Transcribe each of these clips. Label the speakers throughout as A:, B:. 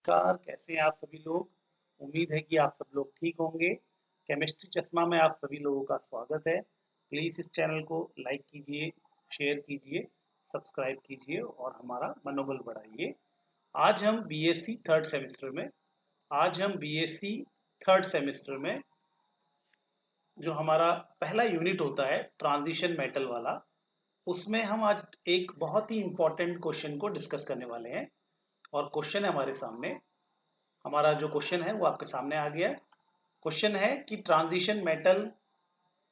A: नमस्कार, कैसे हैं आप सभी लोग। उम्मीद है कि आप सब लोग ठीक होंगे। केमिस्ट्री चश्मा में आप सभी लोगों का स्वागत है। प्लीज़ इस चैनल को लाइक कीजिए, शेयर कीजिए, सब्सक्राइब कीजिए और हमारा मनोबल बढ़ाइए। आज हम बीएससी थर्ड सेमेस्टर में आज हम बीएससी थर्ड सेमेस्टर में जो हमारा पहला यूनिट होता है ट्रांजिशन मेटल वाला, उसमें हम आज एक बहुत ही इंपॉर्टेंट क्वेश्चन को डिस्कस करने वाले हैं। और क्वेश्चन है हमारे सामने, हमारा जो क्वेश्चन है वो आपके सामने आ गया है। क्वेश्चन है कि ट्रांजिशन मेटल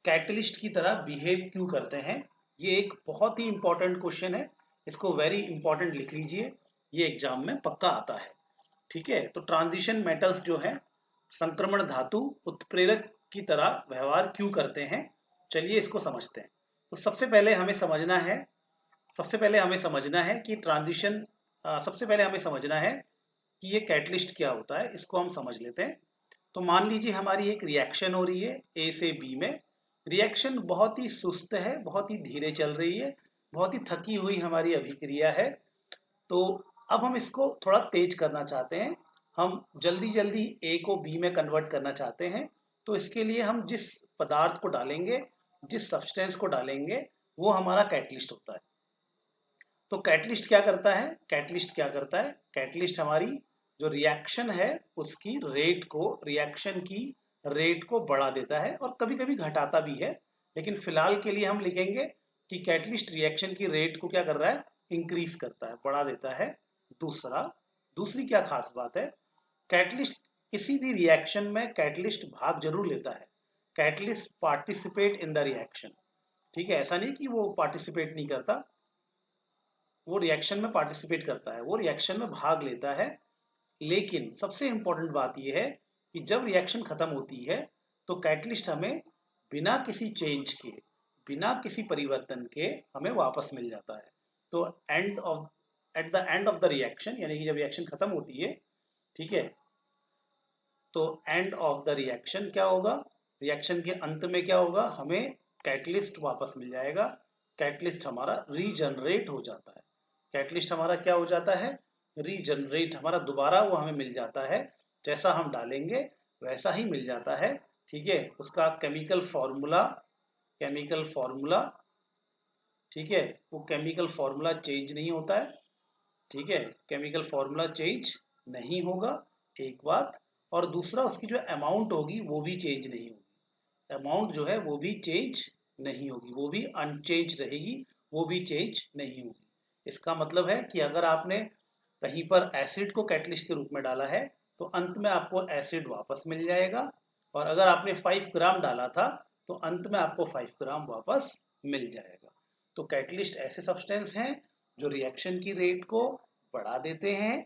A: कैटलिस्ट की तरह बिहेव क्यों करते हैं। ये एक बहुत ही इंपॉर्टेंट क्वेश्चन है, इसको वेरी इंपॉर्टेंट लिख लीजिए, ये एग्जाम में पक्का आता है। ठीक है, तो ट्रांजिशन मेटल्स जो है संक्रमण धातु उत्प्रेरक की तरह व्यवहार क्यों करते हैं, चलिए इसको समझते हैं। तो सबसे पहले हमें समझना है कि सबसे पहले हमें समझना है कि ये कैटलिस्ट क्या होता है, इसको हम समझ लेते हैं। तो मान लीजिए हमारी एक रिएक्शन हो रही है ए से बी में। रिएक्शन बहुत ही सुस्त है, बहुत ही धीरे चल रही है, बहुत ही थकी हुई हमारी अभिक्रिया है। तो अब हम इसको थोड़ा तेज करना चाहते हैं, हम जल्दी जल्दी ए को बी में कन्वर्ट करना चाहते हैं। तो इसके लिए हम जिस पदार्थ को डालेंगे, जिस सब्सटेंस को डालेंगे, वो हमारा कैटलिस्ट होता है। तो कैटलिस्ट हमारी जो रिएक्शन है उसकी रिएक्शन की रेट को बढ़ा देता है और कभी कभी घटाता भी है। लेकिन फिलहाल के लिए हम लिखेंगे कि कैटलिस्ट रिएक्शन की रेट को क्या कर रहा है, इंक्रीज करता है, बढ़ा देता है। दूसरी क्या खास बात है, कैटलिस्ट किसी भी रिएक्शन में कैटलिस्ट भाग जरूर लेता है। Catalyst participate in the reaction. ठीक है, ऐसा नहीं कि वो पार्टिसिपेट नहीं करता, वो रिएक्शन में पार्टिसिपेट करता है, वो रिएक्शन में भाग लेता है। लेकिन सबसे इंपॉर्टेंट बात यह है कि जब रिएक्शन खत्म होती है तो कैटलिस्ट हमें बिना किसी चेंज के, बिना किसी परिवर्तन के हमें वापस मिल जाता है। तो at the end of the reaction, यानी कि जब रिएक्शन खत्म होती है, ठीक है, तो एंड ऑफ द रिएक्शन क्या होगा, रिएक्शन के अंत में क्या होगा, हमें कैटलिस्ट वापस मिल जाएगा। कैटलिस्ट हमारा रीजनरेट हो जाता है। कैटलिस्ट हमारा क्या हो जाता है, रीजनरेट, हमारा दोबारा वो हमें मिल जाता है। जैसा हम डालेंगे वैसा ही मिल जाता है। ठीक है, उसका केमिकल फॉर्मूला, ठीक है, वो केमिकल फॉर्मूला चेंज नहीं होता है। ठीक है, केमिकल फॉर्मूला चेंज नहीं होगा, एक बात। और दूसरा, उसकी जो अमाउंट होगी वो भी चेंज नहीं होगी। अमाउंट जो है वो भी चेंज नहीं होगी, वो भी अनचेंज रहेगी, वो भी चेंज नहीं होगी। इसका मतलब है कि अगर आपने कहीं पर एसिड को कैटलिस्ट के रूप में डाला है तो अंत में आपको एसिड वापस मिल जाएगा। और अगर आपने 5 ग्राम डाला था तो अंत में आपको 5 ग्राम वापस मिल जाएगा। तो कैटलिस्ट ऐसे सब्सटेंस हैं जो रिएक्शन की रेट को बढ़ा देते हैं,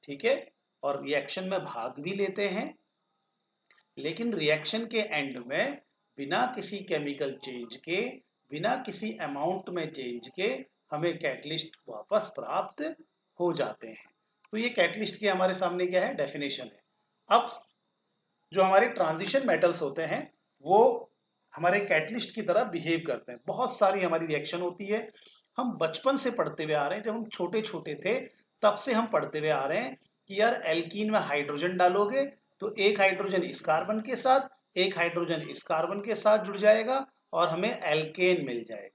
A: ठीक है, और रिएक्शन में भाग भी लेते हैं। लेकिन रिएक्शन के एंड में बिना किसी केमिकल चेंज के, बिना किसी अमाउंट में चेंज के हमें कैटलिस्ट वापस प्राप्त हो जाते हैं। तो ये कैटलिस्ट की हमारे सामने क्या है, डेफिनेशन है। अब जो हमारे ट्रांजिशन मेटल्स होते हैं वो हमारे कैटलिस्ट की तरह बिहेव करते हैं। बहुत सारी हमारी रिएक्शन होती है, हम बचपन से पढ़ते हुए आ रहे हैं, जब हम छोटे छोटे थे तब से हम पढ़ते हुए आ रहे हैं कि यार एल्कीन में हाइड्रोजन डालोगे तो एक हाइड्रोजन इस कार्बन के साथ, एक हाइड्रोजन इस कार्बन के साथ जुड़ जाएगा और हमें एल्केन मिल जाएगा।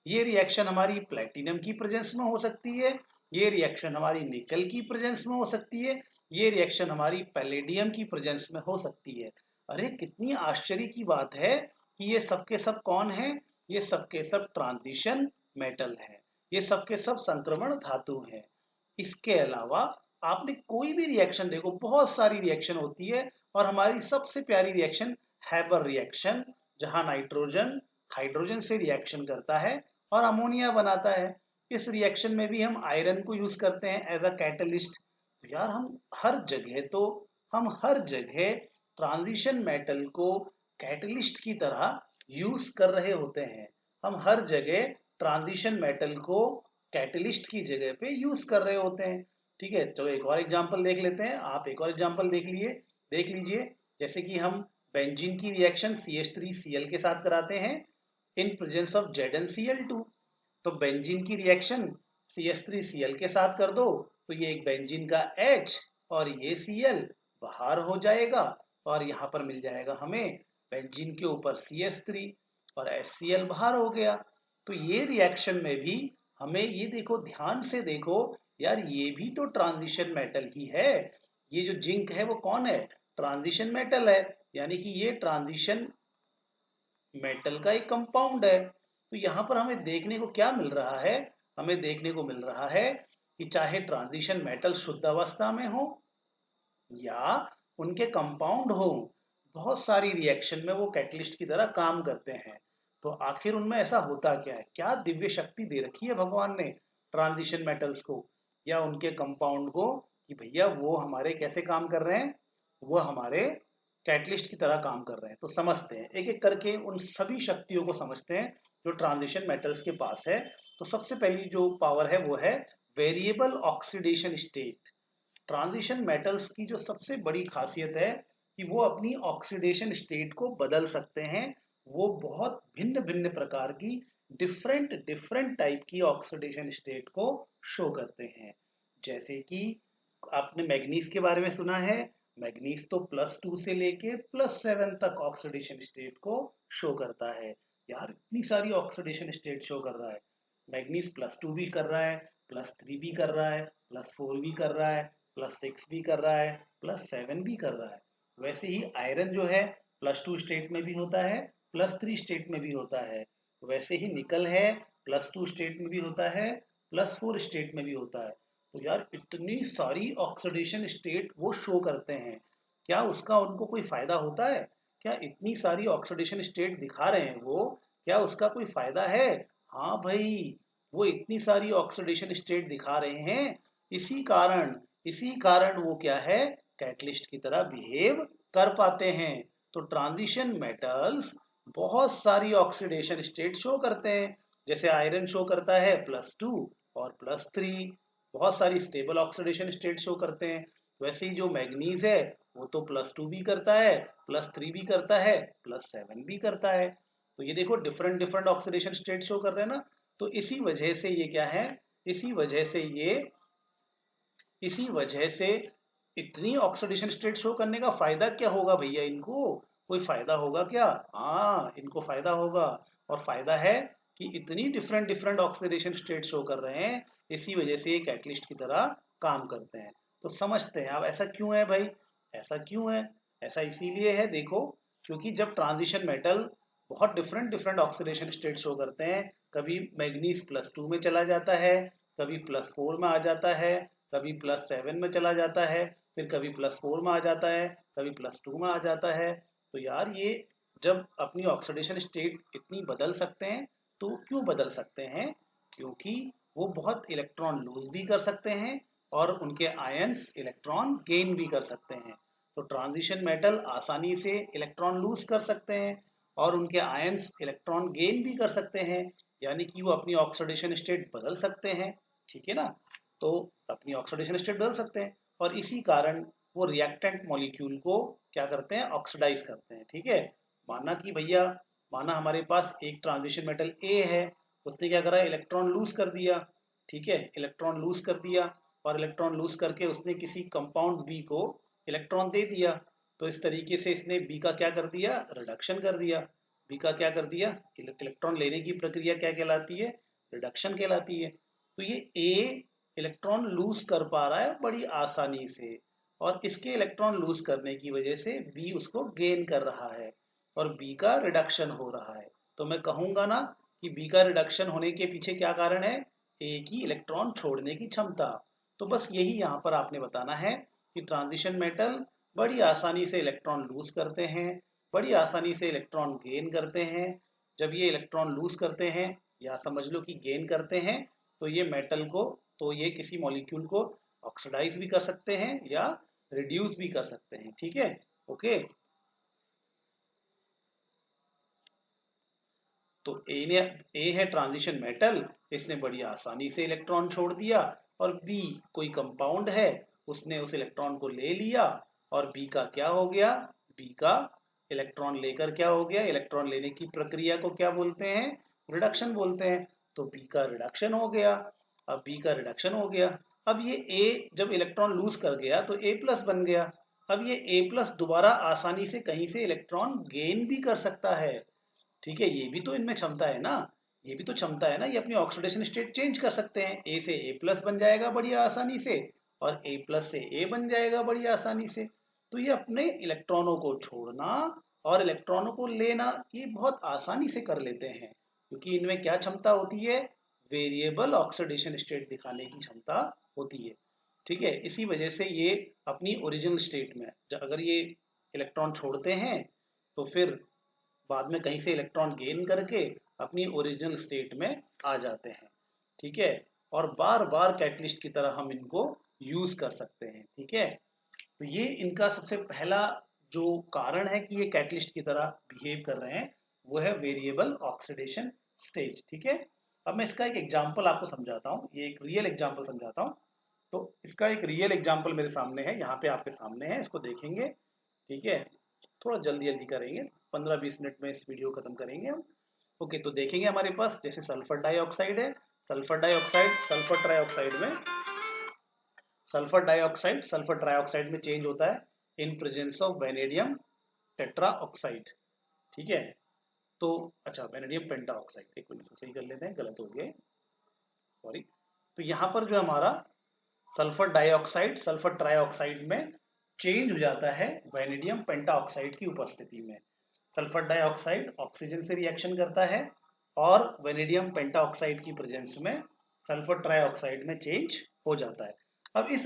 A: ये रिएक्शन हमारी प्लेटिनम की प्रेजेंस में हो सकती है, ये रिएक्शन हमारी निकल की प्रेजेंस में हो सकती है, ये रिएक्शन हमारी पैलेडियम की प्रेजेंस में हो सकती है। अरे कितनी आश्चर्य की बात है कि ये सब के सब कौन है, ये सब के सब ट्रांजिशन मेटल है, ये सब के सब संक्रमण धातु है। इसके अलावा आपने कोई भी रिएक्शन देखो, बहुत सारी रिएक्शन होती है और हमारी सबसे प्यारी रिएक्शन हैबर रिएक्शन, जहां नाइट्रोजन हाइड्रोजन से रिएक्शन करता है और अमोनिया बनाता है। इस रिएक्शन में भी हम आयरन को यूज करते हैं एज अ कैटलिस्ट। तो यार हम हर जगह ट्रांजिशन मेटल को कैटलिस्ट की तरह यूज कर रहे होते हैं। हम हर जगह ट्रांजिशन मेटल को कैटलिस्ट की जगह पे यूज कर रहे होते हैं। ठीक है, चलो एक और एग्जांपल देख लेते हैं। आप एक और एग्जांपल देख लीजिए। जैसे कि हम बेंजीन की रिएक्शन CH3Cl के साथ कराते हैं इन प्रेजेंस ऑफ ZnCl2। तो बेंजीन की रिएक्शन CH3Cl के साथ कर दो तो ये एक बेंजीन का H और ये Cl बाहर हो जाएगा और यहाँ पर मिल जाएगा हमें बेंजीन के ऊपर CH3 और HCl बाहर हो गया। तो ये रिएक्शन में भी हमें ये देखो, ध्यान से देखो यार, ये भी तो ट्रांजिशन मेटल ही है। ये जो जिंक है वो कौन है? ट्रांजिशन मेटल है, यानी कि ये ट्रांजिशन मेटल का एक कंपाउंड है। तो यहाँ पर हमें देखने को क्या मिल रहा है? हमें देखने को मिल रहा है कि चाहे ट्रांजिशन मेटल शुद्ध अवस्था में हो या उनके कंपाउंड हो, बहुत सारी रिएक्शन में वो कैटलिस्ट की तरह काम करते हैं। तो आखिर उनमें ऐसा होता क्या है? क्या दिव्य शक्ति दे रखी है भगवान ने ट्रांजिशन मेटल्स को या उनके कंपाउंड को कि भैया वो हमारे कैसे काम कर रहे हैं? वो हमारे कैटलिस्ट की तरह काम कर रहे हैं। तो समझते हैं एक एक करके, उन सभी शक्तियों को समझते हैं जो ट्रांजिशन मेटल्स के पास है। तो सबसे पहली जो पावर है वो है variable oxidation state. Transition metals की जो सबसे बड़ी खासियत है कि वो अपनी ऑक्सीडेशन स्टेट को बदल सकते हैं। वो बहुत भिन्न भिन्न प्रकार की डिफरेंट डिफरेंट टाइप की ऑक्सीडेशन स्टेट को शो करते हैं। जैसे कि आपने मैग्नीज के बारे में सुना है, मैग्नीज तो +2 से लेके +7 तक ऑक्सीडेशन स्टेट को शो करता है। यार इतनी सारी ऑक्सीडेशन स्टेट शो कर रहा है। मैग्नीज +2 भी कर रहा है, +3 भी कर रहा है, +4 भी कर रहा है, +6 भी कर रहा है, +7 भी कर रहा है। वैसे ही आयरन जो है +2 स्टेट में भी होता है, +3 स्टेट में भी होता है। वैसे ही निकल है, +2 स्टेट में भी होता है, +4 स्टेट में भी होता है। तो यार इतनी सारी ऑक्सीडेशन स्टेट वो शो करते हैं, क्या उसका उनको कोई फायदा होता है? क्या इतनी सारी ऑक्सीडेशन स्टेट दिखा रहे हैं वो, क्या उसका कोई फायदा है? हाँ भाई, वो इतनी सारी ऑक्सीडेशन स्टेट दिखा रहे हैं, इसी कारण वो क्या है, कैटलिस्ट की तरह बिहेव कर पाते हैं। तो ट्रांजिशन मेटल्स बहुत सारी ऑक्सीडेशन स्टेट शो करते हैं। जैसे आयरन शो करता है +2 और +3, बहुत सारी स्टेबल ऑक्सीडेशन स्टेट शो करते हैं। वैसे ही जो मैग्नीज है वो तो +2 भी करता है, +3 भी करता है, +7 भी करता है। तो ये देखो different different oxidation state show कर रहे हैं ना। तो इसी वजह से इतनी ऑक्सीडेशन स्टेट शो करने का फायदा क्या होगा भैया इनको? कोई फायदा होगा क्या? हाँ, इनको फायदा होगा। और फायदा है कि इतनी different different oxidation state show कर रहे हैं, इसी वजह से ये कैटलिस्ट की तरह काम करते हैं। तो समझते हैं अब ऐसा क्यों है भाई। ऐसा क्यों है? ऐसा इसीलिए है देखो, क्योंकि जब ट्रांजिशन मेटल बहुत different different oxidation state show करते हैं, कभी मैग्नीज +2 में चला जाता है, कभी +4 में आ जाता है, कभी +7 में चला जाता है, फिर कभी +4 में आ जाता है, कभी +2 में आ जाता है। तो यार ये जब अपनी ऑक्सीडेशन स्टेट इतनी बदल सकते हैं, तो क्यों बदल सकते हैं? क्योंकि वो बहुत इलेक्ट्रॉन लूज भी कर सकते हैं और उनके आयंस इलेक्ट्रॉन गेन भी कर सकते हैं। तो ट्रांजिशन मेटल आसानी से इलेक्ट्रॉन लूज कर सकते हैं और उनके आयंस इलेक्ट्रॉन गेन भी कर सकते हैं, यानी कि वो अपनी ऑक्सीडेशन स्टेट बदल सकते हैं। ठीक है ना? तो अपनी ऑक्सीडेशन स्टेट बदल सकते हैं और इसी कारण वो रिएक्टेंट मॉलिक्यूल को क्या करते हैं, ऑक्सीडाइज करते हैं। ठीक है? माना कि भैया, माना हमारे पास एक ट्रांजिशन मेटल ए है, उसने क्या करा, इलेक्ट्रॉन लूज कर दिया। ठीक है, इलेक्ट्रॉन लूज कर दिया और इलेक्ट्रॉन लूज करके उसने किसी कंपाउंड बी को इलेक्ट्रॉन दे दिया। तो इस तरीके से इसने बी का क्या कर दिया, रिडक्शन कर दिया। बी का क्या कर दिया, इलेक्ट्रॉन लेने की प्रक्रिया क्या कहलाती है, रिडक्शन कहलाती है। तो ये ए इलेक्ट्रॉन लूज कर पा रहा है बड़ी आसानी से, और इसके इलेक्ट्रॉन लूज करने की वजह से बी उसको गेन कर रहा है और बी का रिडक्शन हो रहा है। तो मैं कहूंगा ना कि बी का रिडक्शन होने के पीछे क्या कारण है, ए की इलेक्ट्रॉन छोड़ने की क्षमता। तो बस यही यहाँ पर आपने बताना है कि ट्रांजिशन मेटल बड़ी आसानी से इलेक्ट्रॉन लूज करते हैं, बड़ी आसानी से इलेक्ट्रॉन गेन करते हैं। जब ये इलेक्ट्रॉन लूज करते हैं या समझ लो कि गेन करते हैं, तो ये मेटल को, तो ये किसी मॉलिक्यूल को ऑक्सीडाइज भी कर सकते हैं या रिड्यूस भी कर सकते हैं। ठीक है? ओके। तो ए है ट्रांजिशन मेटल, इसने बड़ी आसानी से इलेक्ट्रॉन छोड़ दिया। और बी कोई कंपाउंड है, उसने उस इलेक्ट्रॉन को ले लिया और बी का क्या हो गया, बी का इलेक्ट्रॉन लेकर क्या हो गया, इलेक्ट्रॉन लेने की प्रक्रिया को क्या बोलते हैं, रिडक्शन बोलते हैं। तो बी का रिडक्शन हो गया। अब बी का रिडक्शन हो गया, अब ये A जब इलेक्ट्रॉन लूज कर गया तो A+ बन गया। अब ये A+ दोबारा आसानी से कहीं से इलेक्ट्रॉन गेन भी कर सकता है। ठीक है, ये भी तो इनमें क्षमता है ना, ये भी तो क्षमता है ना, ये अपनी ऑक्सीडेशन स्टेट चेंज कर सकते हैं। A से A+ बन जाएगा बड़ी आसानी से, और A+ से A बन जाएगा बड़ी आसानी से। तो ये अपने इलेक्ट्रॉनों को छोड़ना और इलेक्ट्रॉनों को लेना ये बहुत आसानी से कर लेते हैं, क्योंकि इनमें क्या क्षमता होती है, वेरिएबल ऑक्सीडेशन स्टेट दिखाने की क्षमता होती है। ठीक है, इसी वजह से ये अपनी ओरिजिनल स्टेट में अगर ये इलेक्ट्रॉन छोड़ते हैं तो फिर बाद में कहीं से इलेक्ट्रॉन गेन करके अपनी ओरिजिनल स्टेट में आ जाते हैं। ठीक है, और बार बार कैटलिस्ट की तरह हम इनको यूज कर सकते हैं। ठीक है, तो ये इनका सबसे पहला जो कारण है कि ये कैटलिस्ट की तरह बिहेव कर रहे हैं वो है वेरिएबल ऑक्सीडेशन स्टेट। ठीक है, अब मैं इसका एक एग्जांपल आपको समझाता हूँ, ये एक रियल एग्जांपल समझाता हूँ। तो इसका एक रियल एग्जांपल मेरे सामने है, यहाँ पे आपके सामने है, इसको देखेंगे। ठीक है, थोड़ा जल्दी जल्दी करेंगे, 15-20 मिनट में इस वीडियो खत्म करेंगे हम। ओके, तो देखेंगे हमारे पास जैसे सल्फर डाइऑक्साइड है, सल्फर डाइऑक्साइड सल्फर ट्राइऑक्साइड में, सल्फर डाइऑक्साइड सल्फर ट्राइऑक्साइड में चेंज होता है in presence of vanadium tetra oxide. ठीक है, तो अच्छा वेनेडियम पेंटा ऑक्साइड, एक मिनट से सही कर लेते हैं, गलत हो गए, सॉरी। तो यहाँ पर जो हमारा सल्फर डाइऑक्साइड सल्फर ट्राइऑक्साइड में चेंज हो जाता है वेनेडियम पेंटा ऑक्साइड की उपस्थिति में। सल्फर डाइऑक्साइड ऑक्सीजन से रिएक्शन करता है और वेनेडियम पेंटा ऑक्साइड की प्रेजेंस में सल्फर ट्राइऑक्साइड में चेंज हो जाता है। अब इस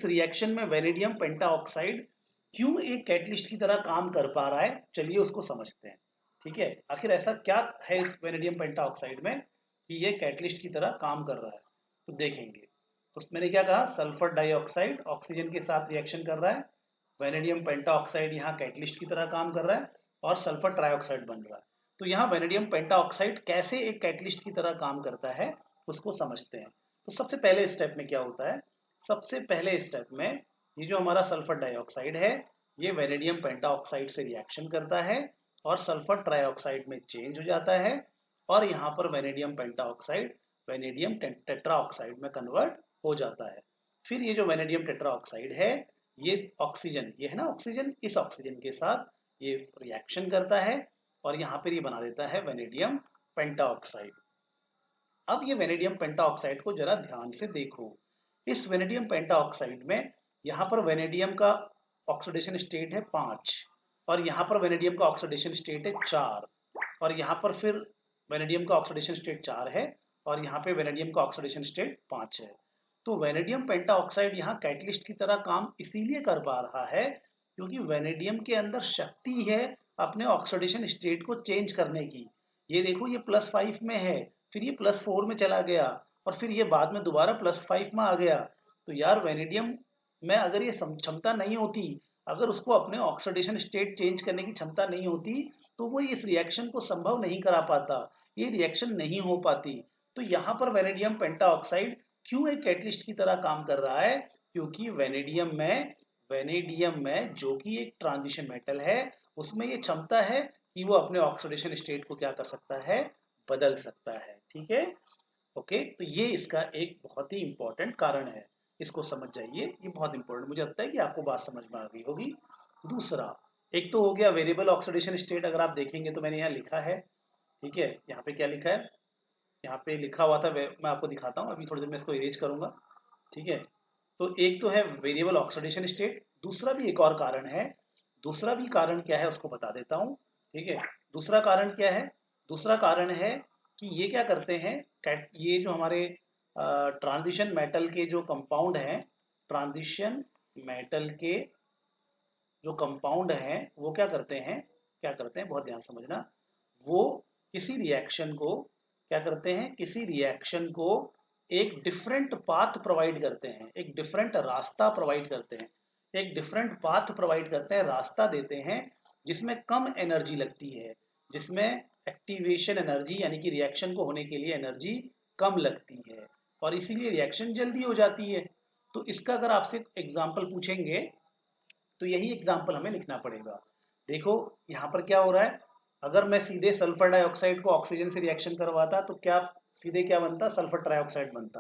A: रिएक्शन में वेनेडियम पेंटा ऑक्साइड क्यों एक कैटलिस्ट की तरह काम कर पा रहा है, चलिए उसको समझते हैं। ठीक है, आखिर ऐसा क्या है इस वेनेडियम पेंटा ऑक्साइड में कि ये कैटलिस्ट की तरह काम कर रहा है, तो देखेंगे। तो मैंने क्या कहा, सल्फर डाइऑक्साइड ऑक्सीजन के साथ रिएक्शन कर रहा है, वेनेडियम पेंटा ऑक्साइड यहाँ कैटलिस्ट की तरह काम कर रहा है और सल्फर ट्राइऑक्साइड बन रहा है। तो यहाँ वेनेडियम पेंटा ऑक्साइड कैसे एक कैटलिस्ट की तरह काम करता है उसको समझते हैं। तो सबसे पहले स्टेप में क्या होता है, सबसे पहले स्टेप में ये जो हमारा सल्फर डाइऑक्साइड है ये वेनेडियम पेंटा ऑक्साइड से रिएक्शन करता है और सल्फर ट्राइऑक्साइड में चेंज हो जाता है, और यहाँ पर वेनेडियम पेंटा ऑक्साइड वेनेडियम टेट्रा ऑक्साइड में कन्वर्ट हो जाता है। फिर ये जो वेनेडियम टेट्रा ऑक्साइड है ये ऑक्सीजन, ये है ना ऑक्सीजन, इस ऑक्सीजन के साथ ये रिएक्शन करता है और यहाँ पर ये बना देता है वेनेडियम पेंटा ऑक्साइड। अब ये वेनेडियम पेंटा ऑक्साइड को जरा ध्यान से देखो, इस वेनेडियम पेंटा ऑक्साइड में यहाँ पर वेनेडियम का ऑक्सीडेशन स्टेट है 5 और यहाँ पर वेनेडियम का ऑक्सीडेशन स्टेट है 4 और यहाँ पर फिर वेनेडियम का ऑक्सीडेशन स्टेट 4 है और यहाँ पे वेनेडियम का ऑक्सीडेशन स्टेट 5 है। तो वेनेडियम पेंटा ऑक्साइड यहाँ कैटलिस्ट की तरह काम इसीलिए कर पा रहा है क्योंकि वेनेडियम के अंदर शक्ति है अपने ऑक्सीडेशन स्टेट को चेंज करने की। ये देखो ये +5 में है, फिर ये +4 में चला गया और फिर ये बाद में दोबारा +5 में आ गया। तो यार वेनेडियम में अगर ये क्षमता नहीं होती, अगर उसको अपने ऑक्सीडेशन स्टेट चेंज करने की क्षमता नहीं होती तो वो इस रिएक्शन को संभव नहीं करा पाता, ये रिएक्शन नहीं हो पाती। तो यहाँ पर वेनेडियम पेंटा ऑक्साइड क्यों एक कैटलिस्ट की तरह काम कर रहा है, क्योंकि वेनेडियम में जो कि एक ट्रांजिशन मेटल है उसमें ये क्षमता है कि वो अपने ऑक्सीडेशन स्टेट को क्या कर सकता है, बदल सकता है। ठीक है, ओके, तो ये इसका एक बहुत ही इंपॉर्टेंट कारण है, इसको समझ जाइए, ये बहुत इंपॉर्टेंट, मुझे लगता है कि आपको बात समझ में आ गई होगी। दूसरा, एक तो हो गया वेरिएबल ऑक्सीडेशन स्टेट, अगर आप देखेंगे तो मैंने यहाँ लिखा है। ठीक है, यहाँ पे क्या लिखा है, यहाँ पे लिखा हुआ था, मैं आपको दिखाता हूँ, अभी थोड़ी देर में इसको इरेज करूंगा। ठीक है, तो एक तो है वेरिएबल ऑक्सीडेशन स्टेट, दूसरा भी एक और कारण है, दूसरा भी कारण क्या है उसको बता देता हूँ। ठीक है, दूसरा कारण क्या है, दूसरा कारण है कि ये क्या करते हैं, ये जो हमारे ट्रांजिशन मेटल के जो कंपाउंड हैं, ट्रांजिशन मेटल के जो कंपाउंड हैं वो क्या करते हैं, बहुत ध्यान समझना, वो किसी रिएक्शन को क्या करते हैं, किसी रिएक्शन को एक डिफरेंट पाथ प्रोवाइड करते हैं, एक डिफरेंट रास्ता प्रोवाइड करते हैं, एक डिफरेंट पाथ प्रोवाइड करते हैं, रास्ता देते हैं जिसमें कम एनर्जी लगती है, जिसमें एक्टिवेशन एनर्जी यानी कि रिएक्शन को होने के लिए एनर्जी कम लगती है और इसीलिए रिएक्शन जल्दी हो जाती है। तो इसका अगर आपसे एग्जाम्पल पूछेंगे तो यही एग्जाम्पल हमें लिखना पड़ेगा। देखो यहाँ पर क्या हो रहा है, अगर मैं सीधे सल्फर डाइऑक्साइड को ऑक्सीजन से रिएक्शन करवाता तो क्या सीधे क्या बनता, सल्फर ट्राइऑक्साइड बनता।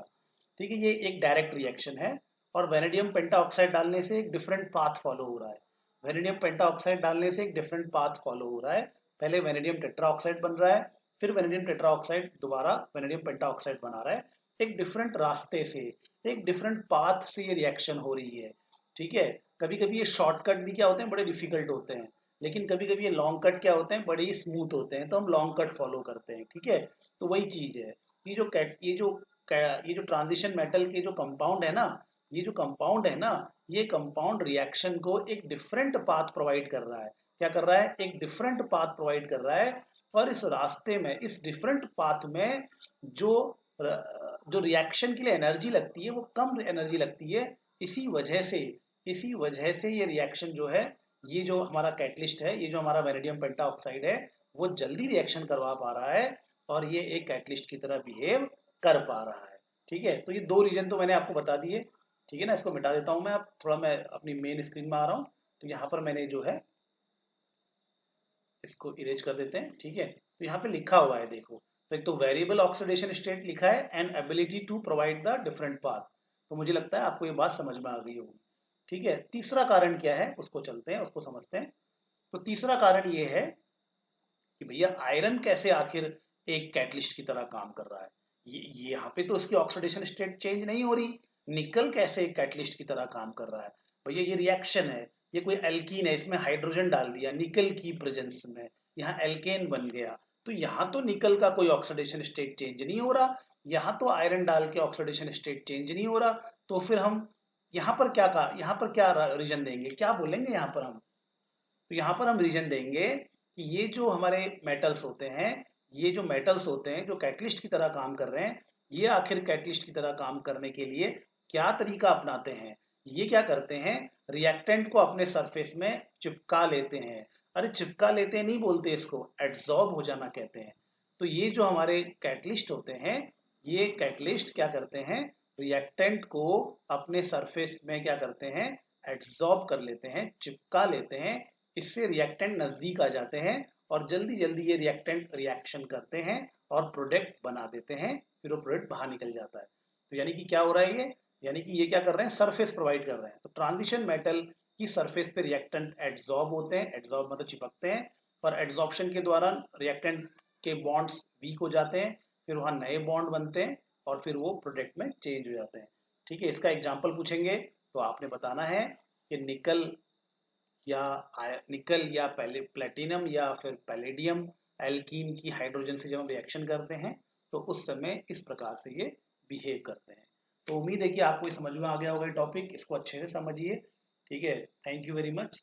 A: ठीक है, ये एक डायरेक्ट रिएक्शन है। और वेनेडियम पेंटाऑक्साइड डालने से एक डिफरेंट पाथ फॉलो हो रहा है। वेनेडियम पेंटाऑक्साइड डालने से एक डिफरेंट पाथ फॉलो हो रहा है। पहले वेनेडियम टेट्राऑक्साइड बन रहा है, फिर वेनेडियम टेट्राऑक्साइड दोबारा वेनेडियम पेंटाऑक्साइड बना रहा है। एक डिफरेंट रास्ते से, एक डिफरेंट पाथ से ये रिएक्शन हो रही है। ठीक है, कभी कभी ये शॉर्टकट भी क्या होते हैं, बड़े डिफिकल्ट होते हैं, लेकिन कभी कभी ये लॉन्ग कट क्या होते हैं, बड़े ही स्मूथ होते हैं, तो हम लॉन्ग कट फॉलो करते हैं। ठीक है, तो वही चीज है। ये जो ट्रांजिशन मेटल के जो कंपाउंड है ना, ये जो कंपाउंड है ना, ये कंपाउंड रिएक्शन को एक डिफरेंट पाथ प्रोवाइड कर रहा है। क्या कर रहा है, एक डिफरेंट पाथ प्रोवाइड कर रहा है। और इस रास्ते में, इस डिफरेंट पाथ में जो जो रिएक्शन के लिए एनर्जी लगती है वो कम एनर्जी लगती है। इसी वजह से, इसी वजह से ये रिएक्शन जो है, ये जो हमारा कैटलिस्ट है, ये जो हमारा वेनेडियम पेंटाऑक्साइड है, वो जल्दी रिएक्शन करवा पा रहा है और ये एक कैटलिस्ट की तरह बिहेव कर पा रहा है। ठीक है, तो ये दो रीजन तो मैंने आपको बता दिए। ठीक है ना, इसको मिटा देता हूं मैं। अब थोड़ा मैं अपनी मेन स्क्रीन में आ रहा हूं, तो यहाँ पर मैंने जो है इसको इरेज कर देते हैं। ठीक है, तो यहाँ पे लिखा हुआ है देखो, तो एक तो वेरिएबल ऑक्सीडेशन स्टेट लिखा है and ability to provide the different path. तो मुझे लगता है आपको ये बात समझ में आ गई होगी। ठीक है, तीसरा कारण क्या है उसको चलते हैं, उसको समझते हैं। तो तीसरा कारण ये है कि भैया आयरन कैसे आखिर एक कैटलिस्ट की तरह काम कर रहा है। ये यहाँ पे तो उसकी ऑक्सीडेशन स्टेट चेंज नहीं हो रही, निकल कैसे एक कैटलिस्ट की तरह काम कर रहा है। भैया ये रिएक्शन है, ये कोई एल्कीन है, इसमें हाइड्रोजन डाल दिया निकल की प्रेजेंस में, यहाँ एल्केन बन गया। तो यहाँ तो निकल का कोई ऑक्सीडेशन स्टेट चेंज नहीं हो रहा, यहाँ तो आयरन डाल के ऑक्सीडेशन स्टेट चेंज नहीं हो रहा। तो फिर हम यहाँ पर क्या कहा, यहाँ पर क्या रीजन देंगे, क्या बोलेंगे यहाँ पर हम। तो यहाँ पर हम रीजन देंगे कि ये जो हमारे मेटल्स होते हैं, ये जो मेटल्स होते हैं जो कैटलिस्ट की तरह काम कर रहे हैं, ये आखिर कैटलिस्ट की तरह काम करने के लिए क्या तरीका अपनाते हैं। ये क्या करते हैं, रिएक्टेंट को अपने सरफेस में चिपका लेते हैं। अरे चिपका लेते नहीं बोलते, इसको एड्सॉर्ब हो जाना कहते हैं। तो ये जो हमारे कैटलिस्ट होते हैं, ये कैटलिस्ट क्या करते हैं, रिएक्टेंट को अपने सरफेस में क्या करते हैं, एड्सॉर्ब कर लेते हैं, चिपका लेते हैं। इससे रिएक्टेंट नजदीक आ जाते हैं और जल्दी जल्दी ये रिएक्टेंट रिएक्शन करते हैं और प्रोडक्ट बना देते हैं, फिर वो प्रोडक्ट बाहर निकल जाता है। तो यानी कि क्या हो रहा है ये, यानी कि ये क्या कर रहे हैं, सरफेस प्रोवाइड कर रहे हैं। तो ट्रांजिशन मेटल की सरफेस पे रिएक्टेंट एड्सॉर्ब होते हैं, एड्सॉर्ब मतलब चिपकते हैं, और एड्सॉर्प्शन के दौरान रिएक्टेंट के बॉन्ड्स वीक हो जाते हैं, फिर वहां नए बॉन्ड बनते हैं और फिर वो प्रोडक्ट में चेंज हो जाते हैं। ठीक है, इसका एग्जाम्पल पूछेंगे तो आपने बताना है कि निकल या पहले प्लेटिनम या फिर पैलेडियम एल्कीन की हाइड्रोजन से जब हम रिएक्शन करते हैं तो उस समय इस प्रकार से ये बिहेव करते हैं। तो उम्मीद है कि आपको समझ में आ गया होगा टॉपिक, इसको अच्छे से समझिए। ठीक है, थैंक यू वेरी मच।